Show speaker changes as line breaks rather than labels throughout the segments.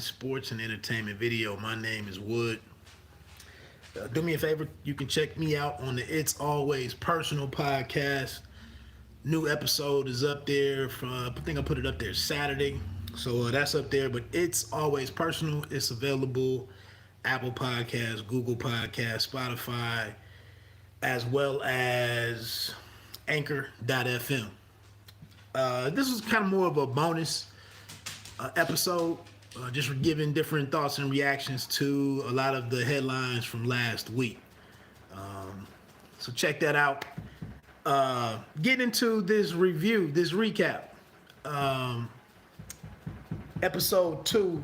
sports and entertainment video. My name is Wood. Do me a favor, you can check me out on the It's Always Personal podcast. New episode is up there. I think I put it up there Saturday. So that's up there. But It's Always Personal. It's available Apple Podcasts, Google Podcasts, Spotify, as well as Anchor.fm. This was kind of more of a bonus episode, just giving different thoughts and reactions to a lot of the headlines from last week. So check that out. Get into this review, this recap. Episode 2.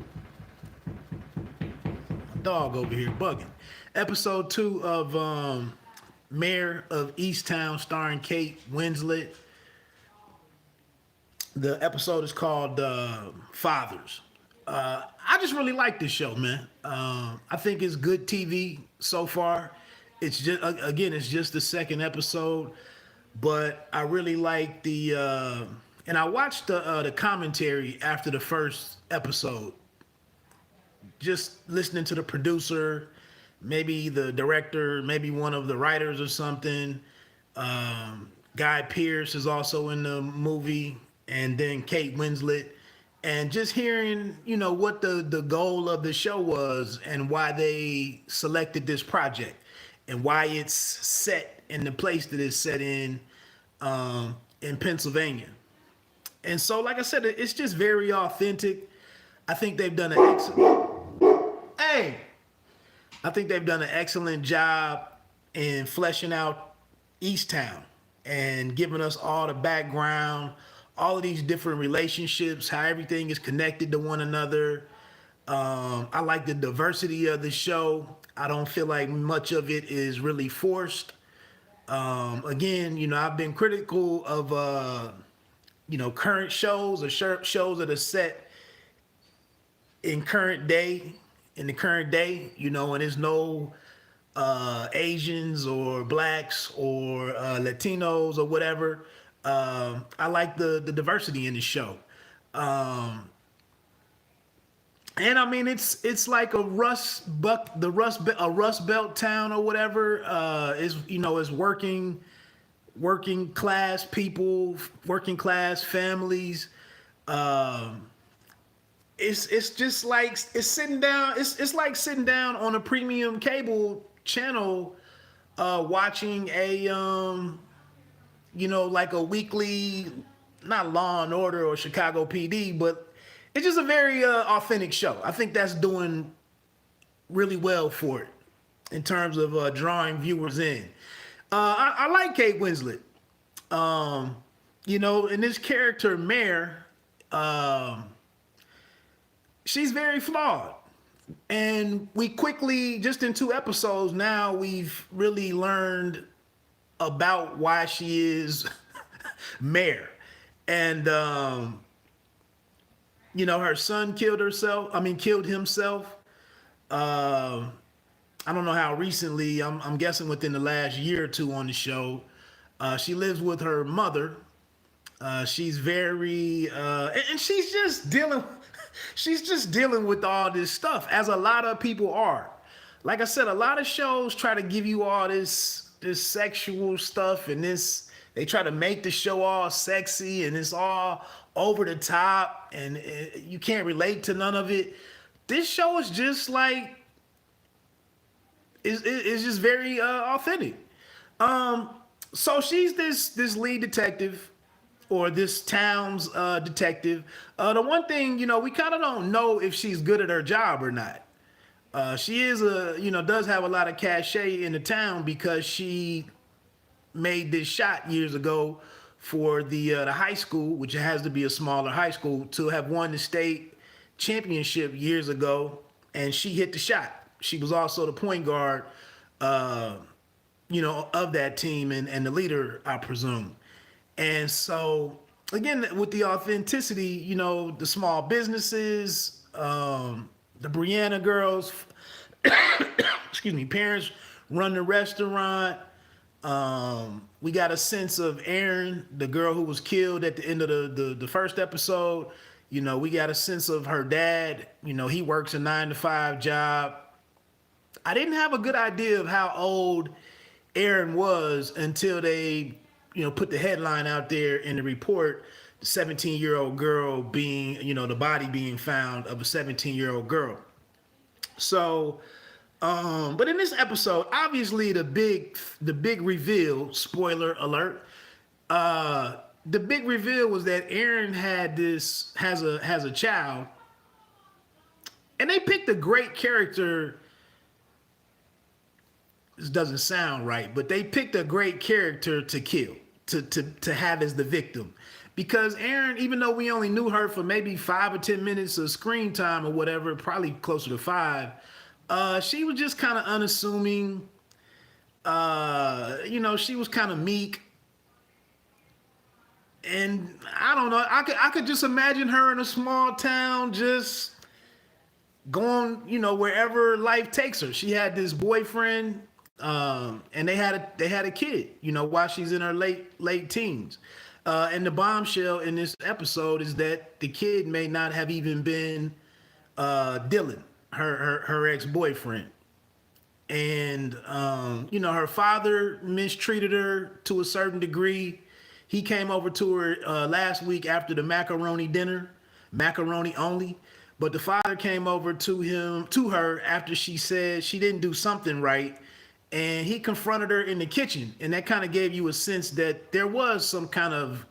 My dog over here bugging. Episode 2 of Mare of Easttown, starring Kate Winslet. The episode is called Fathers. I just really like this show, man. I think it's good TV so far. It's just it's just the second episode, but I really like the and I watched the commentary after the first episode. Just listening to the producer, maybe the director, maybe one of the writers or something. Guy Pearce is also in the movie, and then Kate Winslet. And just hearing, what the goal of the show was and why they selected this project and why it's set in the place that it's set in Pennsylvania. And so, like I said, it's just very authentic. I think they've done an excellent job in fleshing out Easttown and giving us all the background, all of these different relationships, how everything is connected to one another. I like the diversity of the show. I don't feel like much of it is really forced. Again, I've been critical of, current shows or shows that are set in the current day, and there's no Asians or blacks or Latinos or whatever. I like the diversity in the show. And I mean, it's like a Rust Belt town or whatever. Is working class people, working class families. It's just like it's sitting down. It's like sitting down on a premium cable channel, watching a like a weekly, not Law and Order or Chicago PD, but it's just a very authentic show. I think that's doing really well for it in terms of drawing viewers in. I like Kate Winslet. And this character, Mare, she's very flawed. And we quickly, just in 2 episodes now, we've really learned about why she is Mare. And her son killed himself. I don't know how recently. I'm guessing within the last year or 2 on the show. She lives with her mother. She's very and she's just dealing with all this stuff, as a lot of people are. Like I said, a lot of shows try to give you all this sexual stuff, and they try to make the show all sexy, and it's all over the top, and you can't relate to none of it. This show is just like, it's just very authentic. So she's this lead detective, or this town's detective. The one thing, we kind of don't know if she's good at her job or not. She is does have a lot of cachet in the town because she made this shot years ago for the high school, which has to be a smaller high school, to have won the state championship years ago, and she hit the shot. She was also the point guard, of that team, and the leader, I presume. And so, again, with the authenticity, the small businesses, the Brianna girls, parents run the restaurant. We got a sense of Erin, the girl who was killed at the end of the first episode. We got a sense of her dad. He works a 9 to 5 job. I didn't have a good idea of how old Aaron was until they, put the headline out there in the report, the 17-year-old girl being, the body being found of a 17-year-old girl. So, but in this episode, obviously the big reveal, spoiler alert, the big reveal was that Aaron has a child, and they picked a great character. This doesn't sound right, but they picked a great character to kill, to have as the victim. Because Aaron, even though we only knew her for maybe 5 or 10 minutes of screen time or whatever, probably closer to 5, she was just kind of unassuming. She was kind of meek. And I don't know, I could just imagine her in a small town just going, wherever life takes her. She had this boyfriend, and they had a kid, while she's in her late teens. And the bombshell in this episode is that the kid may not have even been Dylan, her ex-boyfriend. And her father mistreated her to a certain degree. He came over to her last week after the macaroni dinner, macaroni only. But the father came over to her after she said she didn't do something right, and he confronted her in the kitchen, and that kind of gave you a sense that there was some kind of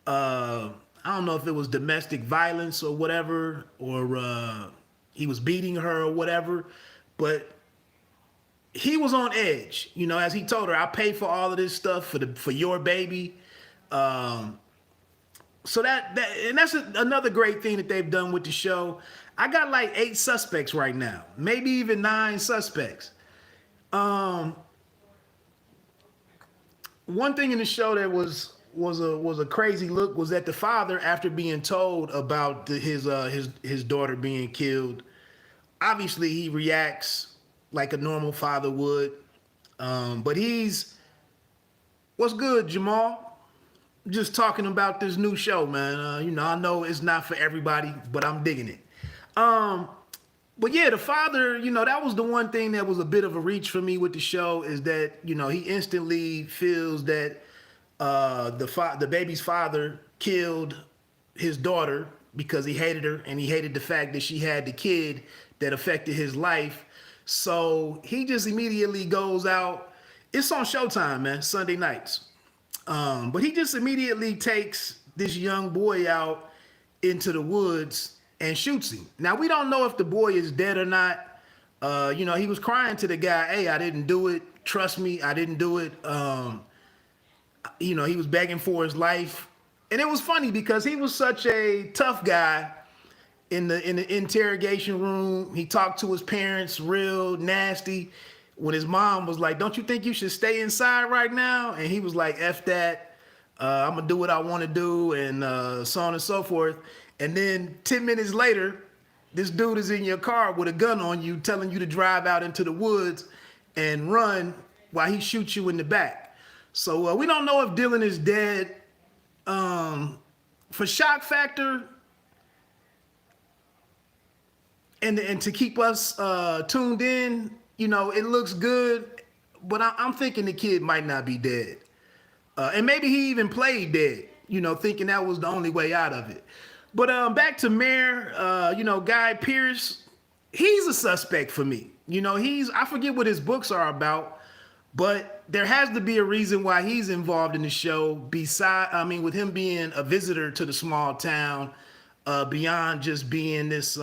I don't know if it was domestic violence or whatever, or he was beating her or whatever, but he was on edge, as he told her, "I pay for all of this stuff for your baby." So that's another great thing that they've done with the show. I got like 8 suspects right now, maybe even 9 suspects. One thing in the show that was a crazy look was that the father, after being told about his daughter being killed, obviously he reacts like a normal father would. But what's good, Jamal? Just talking about this new show, man. I know it's not for everybody, but I'm digging it. But yeah, the father, that was the one thing that was a bit of a reach for me with the show, is that, he instantly feels that the baby's father killed his daughter because he hated her, and he hated the fact that she had the kid that affected his life. So he just immediately goes out. It's on Showtime, man, Sunday nights. But he just immediately takes this young boy out into the woods and shoots him. Now, we don't know if the boy is dead or not. He was crying to the guy, "Hey, I didn't do it. Trust me, I didn't do it." He was begging for his life. And it was funny because he was such a tough guy in the interrogation room. He talked to his parents real nasty. When his mom was like, "Don't you think you should stay inside right now?" And he was like, "F that. I'm going to do what I want to do," and so on and so forth. And then 10 minutes later, this dude is in your car with a gun on you, telling you to drive out into the woods and run while he shoots you in the back. So we don't know if Dylan is dead. For shock factor and to keep us tuned in, it looks good, but I'm thinking the kid might not be dead. And maybe he even played dead, thinking that was the only way out of it. But back to Mare, Guy Pearce, he's a suspect for me. I forget what his books are about, but there has to be a reason why he's involved in the show, with him being a visitor to the small town, beyond just being this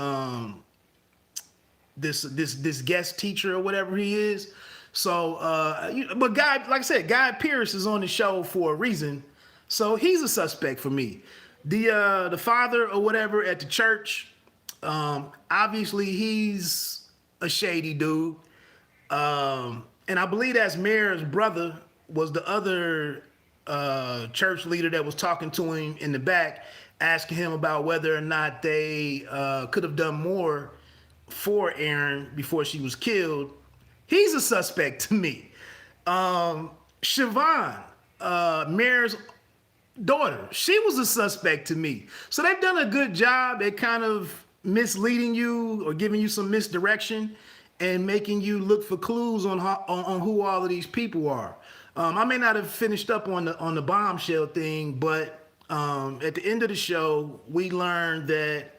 guest teacher or whatever he is. So, but Guy Pearce is on the show for a reason. So he's a suspect for me. The father or whatever at the church, obviously he's a shady dude. And I believe that's Mare's brother was the other church leader that was talking to him in the back, asking him about whether or not they could have done more for Aaron before she was killed. He's a suspect to me. Siobhan, Mare's daughter. She was a suspect to me. So they've done a good job at kind of misleading you or giving you some misdirection and making you look for clues on on who all of these people are. I may not have finished up on the bombshell thing, but at the end of the show, we learned that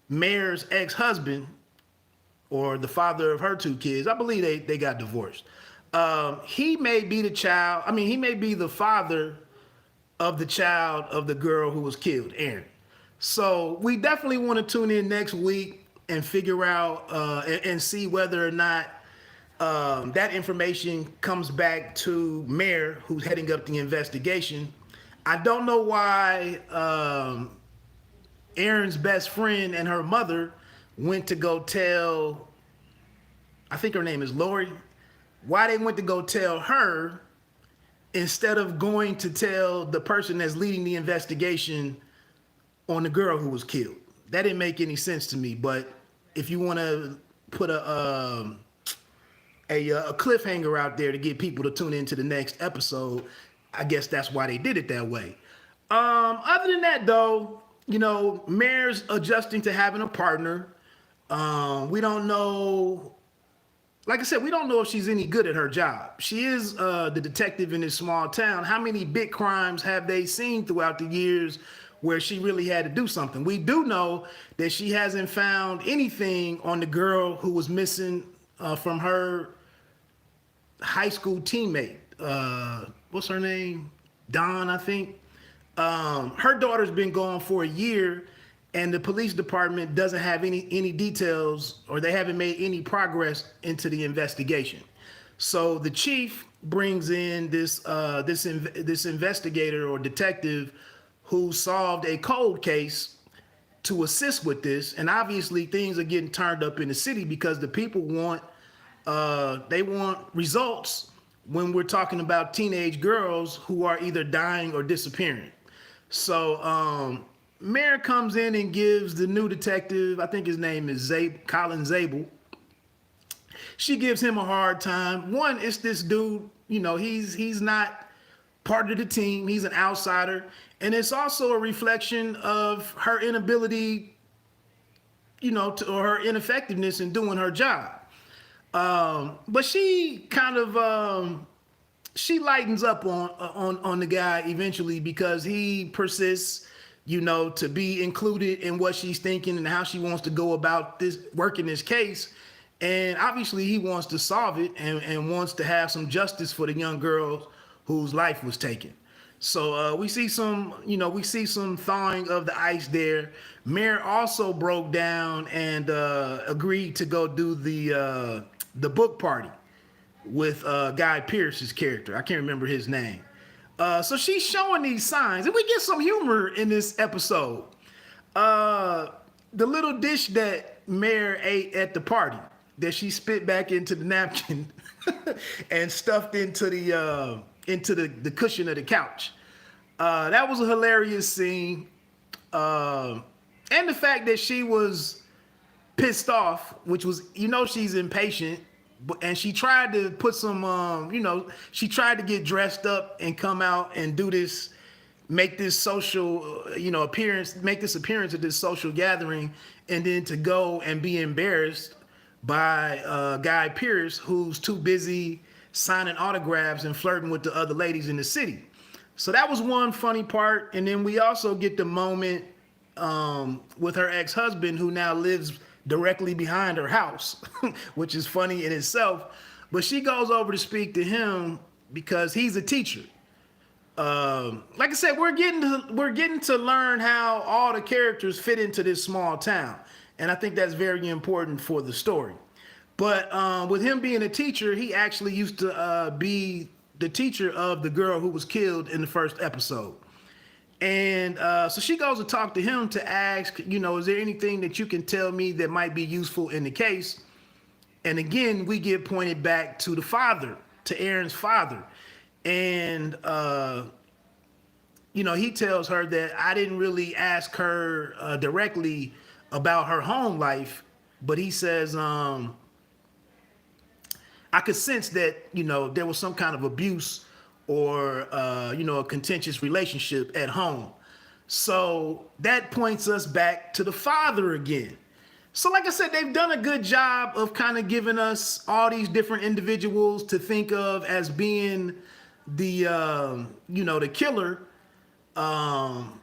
Mare's ex-husband, or the father of her two kids, I believe they got divorced. He may be the child. I mean, he may be the father of the child of the girl who was killed, Aaron. So we definitely want to tune in next week and figure out and see whether or not that information comes back to Mare, who's heading up the investigation. I don't know why Aaron's best friend and her mother went to go tell, I think her name is Lori, why they went to go tell her instead of going to tell the person that's leading the investigation on the girl who was killed. That didn't make any sense to me. But if you want to put a cliffhanger out there to get people to tune into the next episode, I guess that's why they did it that way. Other than that, though, you know, Mare's adjusting to having a partner. We don't know. Like I said, we don't know if she's any good at her job. She is the detective in this small town. How many big crimes have they seen throughout the years where she really had to do something? We do know that she hasn't found anything on the girl who was missing from her high school teammate. What's her name? Dawn, I think. Her daughter's been gone for a year, and the police department doesn't have any details, or they haven't made any progress into the investigation. So the chief brings in this investigator or detective who solved a cold case to assist with this. And obviously things are getting turned up in the city because the people want results when we're talking about teenage girls who are either dying or disappearing. So Mare comes in and gives the new detective, I think his name is Colin Zabel. She gives him a hard time. One, it's this dude, you know, he's not part of the team. He's an outsider. And it's also a reflection of her inability, you know, or her ineffectiveness in doing her job. But she kind of she lightens up on the guy eventually because he persists, you know, to be included in what she's thinking and how she wants to go about this, working this case. And obviously he wants to solve it and wants to have some justice for the young girl whose life was taken. So we see some thawing of the ice there. Mare also broke down and agreed to go do the book party with Guy Pearce's character. I can't remember his name. So she's showing these signs, and we get some humor in this episode. The little dish that Mare ate at the party that she spit back into the napkin and stuffed into the cushion of the couch. That was a hilarious scene. And the fact that she was pissed off, which was, you know, she's impatient, and she tried to put some, she tried to get dressed up and come out and do this, make this social, appearance, make this appearance at this social gathering, and then to go and be embarrassed by Guy Pearce, who's too busy signing autographs and flirting with the other ladies in the city. So that was one funny part. And then we also get the moment with her ex-husband, who now lives directly behind her house, which is funny in itself. But she goes over to speak to him because he's a teacher. Like I said, we're getting to learn how all the characters fit into this small town. And I think that's very important for the story. But with him being a teacher, he actually used to be the teacher of the girl who was killed in the first episode. And so she goes to talk to him to ask, is there anything that you can tell me that might be useful in the case? And again, we get pointed back to the father, to Aaron's father. And, he tells her that I didn't really ask her directly about her home life, but he says, I could sense that, there was some kind of abuse or a contentious relationship at home. So that points us back to the father again. So like I said, they've done a good job of kind of giving us all these different individuals to think of as being the killer, um,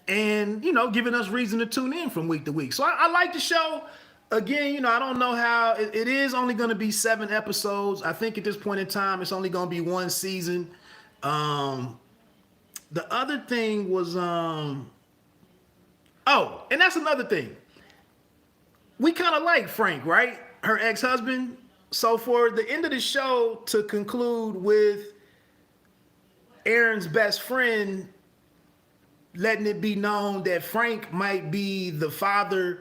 and giving us reason to tune in from week to week. So I like the show. Again, I don't know how it is only going to be 7 episodes. I think at this point in time, it's only going to be 1 season. Um, the other thing was, oh, and that's another thing. We kind of like Frank, right? Her ex-husband. So for the end of the show to conclude with Aaron's best friend letting it be known that Frank might be the father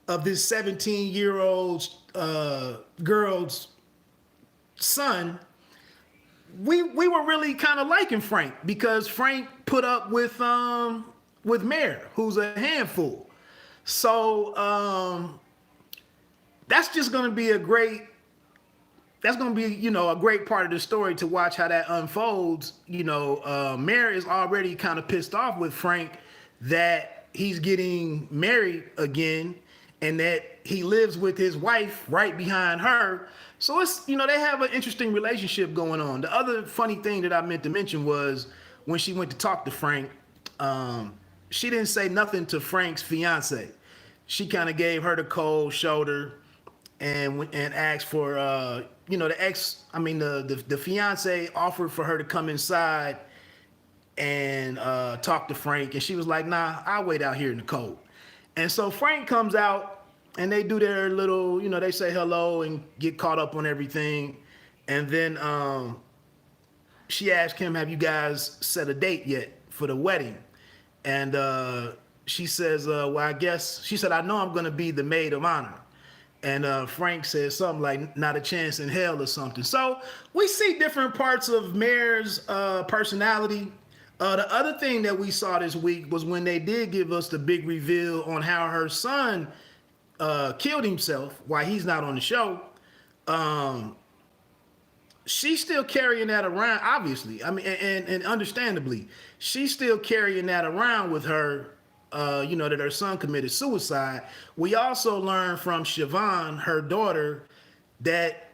of this 17-year-old girl's son, we were really kind of liking Frank because Frank put up with Mare, who's a handful. So that's just going to be a great part of the story to watch how that unfolds. Mare is already kind of pissed off with Frank that he's getting married again and that he lives with his wife right behind her. So it's, they have an interesting relationship going on. The other funny thing that I meant to mention was when she went to talk to Frank, she didn't say nothing to Frank's fiance. She kind of gave her the cold shoulder and asked for, the fiance offered for her to come inside and talk to Frank. And she was like, nah, I'll wait out here in the cold. And so Frank comes out and they do their little, they say hello and get caught up on everything. And then she asked him, have you guys set a date yet for the wedding? And she says, well, I guess, she said, I know I'm going to be the maid of honor. And Frank says something like, not a chance in hell or something. So we see different parts of Mare's personality. The other thing that we saw this week was when they did give us the big reveal on how her son killed himself while he's not on the show. She's still carrying that around, obviously. I mean, and understandably, she's still carrying that around with her, that her son committed suicide. We also learned from Siobhan, her daughter, that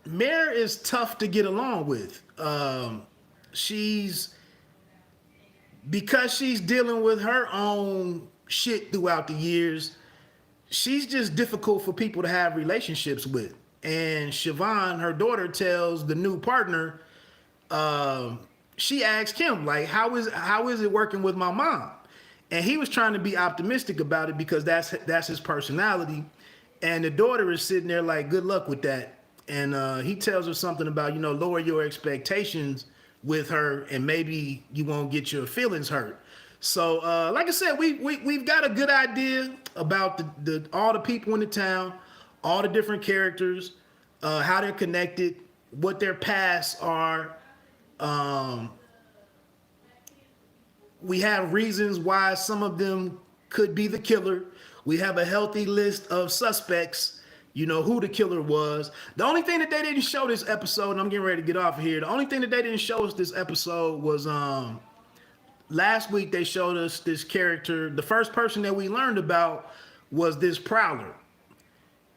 Mare is tough to get along with. Because she's dealing with her own shit throughout the years, she's just difficult for people to have relationships with. And Siobhan, her daughter, tells the new partner, she asked him, like, how is it working with my mom? And he was trying to be optimistic about it because that's his personality. And the daughter is sitting there like, good luck with that. And he tells her something about, lower your expectations with her and maybe you won't get your feelings hurt. So like I said, we've got a good idea about all the people in the town, all the different characters, how they're connected, what their pasts are. We have reasons why some of them could be the killer. We have a healthy list of suspects, who the killer was. The only thing that they didn't show this episode, and I'm getting ready to get off of here, the only thing that they didn't show us this episode was last week they showed us this character. The first person that we learned about was this prowler.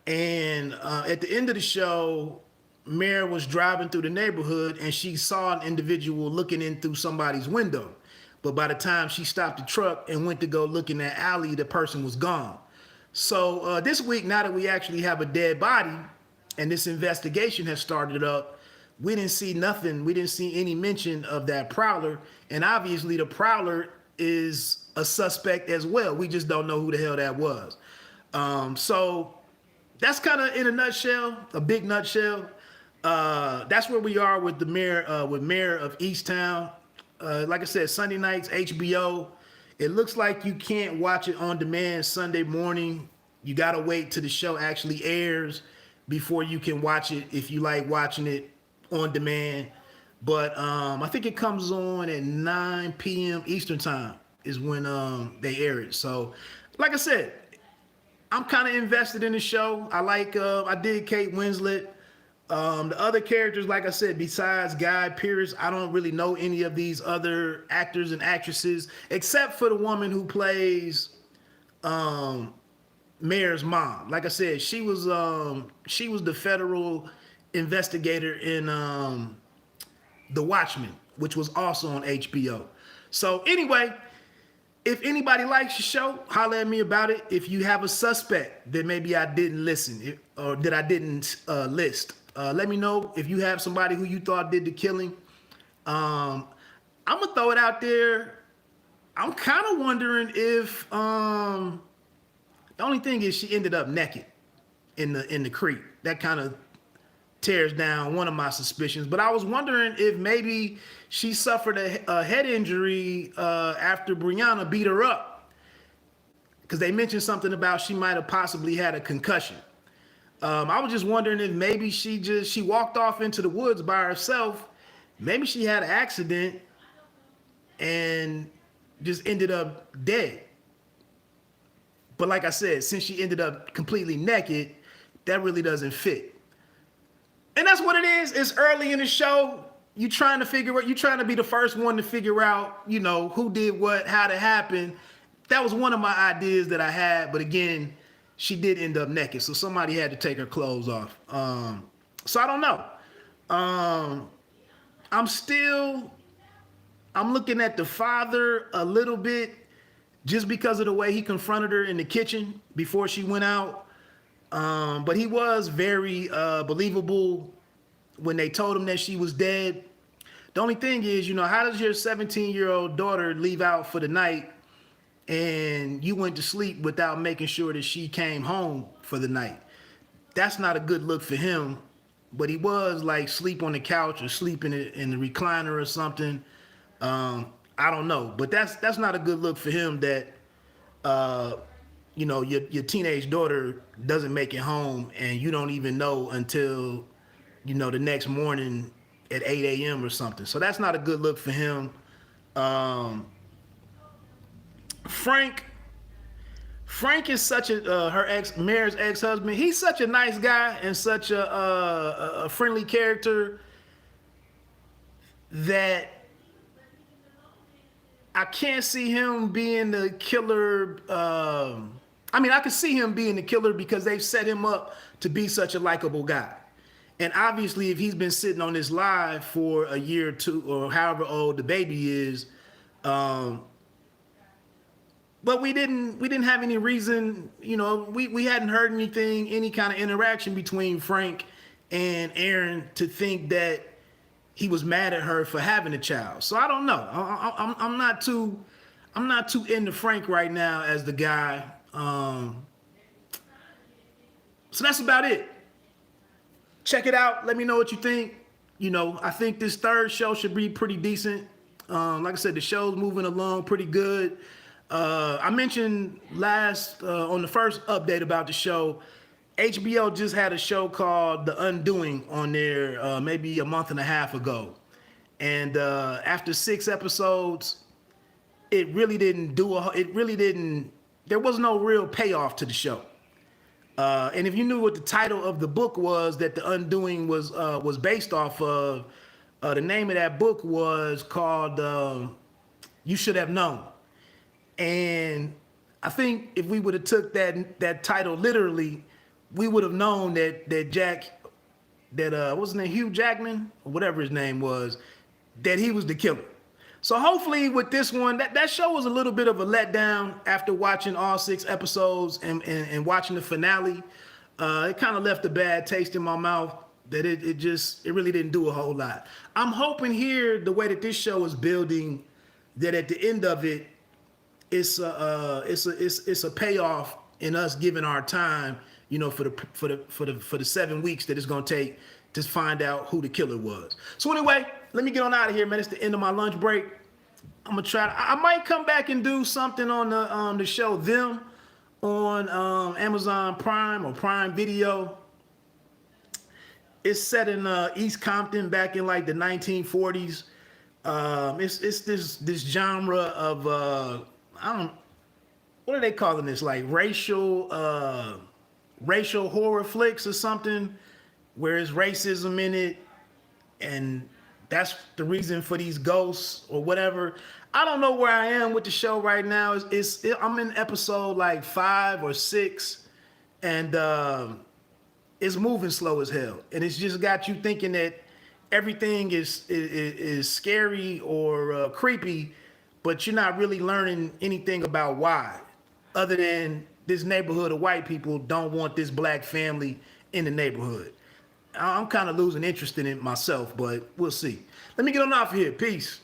And at the end of the show, Mare was driving through the neighborhood and she saw an individual looking in through somebody's window. But by the time she stopped the truck and went to go look in that alley, the person was gone. So this week, now that we actually have a dead body and this investigation has started up, we didn't see nothing. We didn't see any mention of that prowler. And obviously the prowler is a suspect as well. We just don't know who the hell that was. So that's kind of in a nutshell, a big nutshell. That's where we are with Mare of Easttown. Like I said, Sunday nights, HBO. It looks like you can't watch it on demand Sunday morning. You got to wait till the show actually airs before you can watch it if you like watching it on demand. But I think it comes on at 9 p.m. Eastern time is when they air it. So, like I said, I'm kind of invested in the show. I dig Kate Winslet. The other characters, like I said, besides Guy Pearce, I don't really know any of these other actors and actresses except for the woman who plays Mare's mom. Like I said, she was the federal investigator in The Watchmen, which was also on HBO. So anyway, if anybody likes the show, holler at me about it. If you have a suspect that maybe I didn't listen or that I didn't list, let me know. If you have somebody who you thought did the killing, I'm gonna throw it out there. I'm kind of wondering if the only thing is she ended up naked in the creek. That kind of tears down one of my suspicions. But I was wondering if maybe she suffered a head injury after Brianna beat her up, because they mentioned something about she might have possibly had a concussion. I was just wondering if maybe she walked off into the woods by herself. Maybe she had an accident and just ended up dead. But like I said, since she ended up completely naked, that really doesn't fit. And that's what it is. It's early in the show. You're trying to be the first one to figure out, who did what, how it happened. That was one of my ideas that I had. But again, she did end up naked. So somebody had to take her clothes off. So I don't know. I'm looking at the father a little bit, just because of the way he confronted her in the kitchen before she went out. But he was very believable when they told him that she was dead. The only thing is, how does your 17-year-old daughter leave out for the night and you went to sleep without making sure that she came home for the night? That's not a good look for him. But he was like sleep on the couch or sleep in the recliner or something. I don't know, but that's not a good look for him that your teenage daughter doesn't make it home and you don't even know until the next morning at 8 a.m. or something. So that's not a good look for him. Frank is such Mare's ex-husband. He's such a nice guy and such a friendly character that I can't see him being the killer. I can see him being the killer because they've set him up to be such a likable guy. And obviously, if he's been sitting on this live for a year or two, or however old the baby is, but we didn't have any reason, we hadn't heard any kind of interaction between Frank and Aaron to think that he was mad at her for having a child. So I don't know. I'm not too into Frank right now as the guy. So that's about it. Check it out. Let me know what you think. I think this third show should be pretty decent. Like I said, the show's moving along pretty good. I mentioned on the first update about the show, HBO just had a show called The Undoing on there maybe a month and a half ago. And after 6 episodes, there was no real payoff to the show. And if you knew what the title of the book was that The Undoing was based off of, the name of that book was called You Should Have Known. And I think if we would have took that title literally, we would have known that what's his name, Hugh Jackman, or whatever his name was, that he was the killer. So hopefully with this one, that show was a little bit of a letdown after watching all 6 episodes and watching the finale. It kind of left a bad taste in my mouth that it really didn't do a whole lot. I'm hoping here, the way that this show is building, that at the end of it, it's a payoff in us giving our time, for the 7 weeks that it's gonna take to find out who the killer was. So anyway, let me get on out of here, man. It's the end of my lunch break. I might come back and do something on the show Them on Amazon Prime or Prime Video. It's set in East Compton back in like the 1940s. It's this genre of what are they calling this? Like racial horror flicks or something. where is racism in it, and that's the reason for these ghosts or whatever. I don't know where I am with the show right now. I'm in episode like 5 or 6, and it's moving slow as hell, and it's just got you thinking that everything is scary or creepy, but you're not really learning anything about why, other than this neighborhood of white people don't want this black family in the neighborhood. I'm kind of losing interest in it myself, but we'll see. Let me get on off of here. Peace.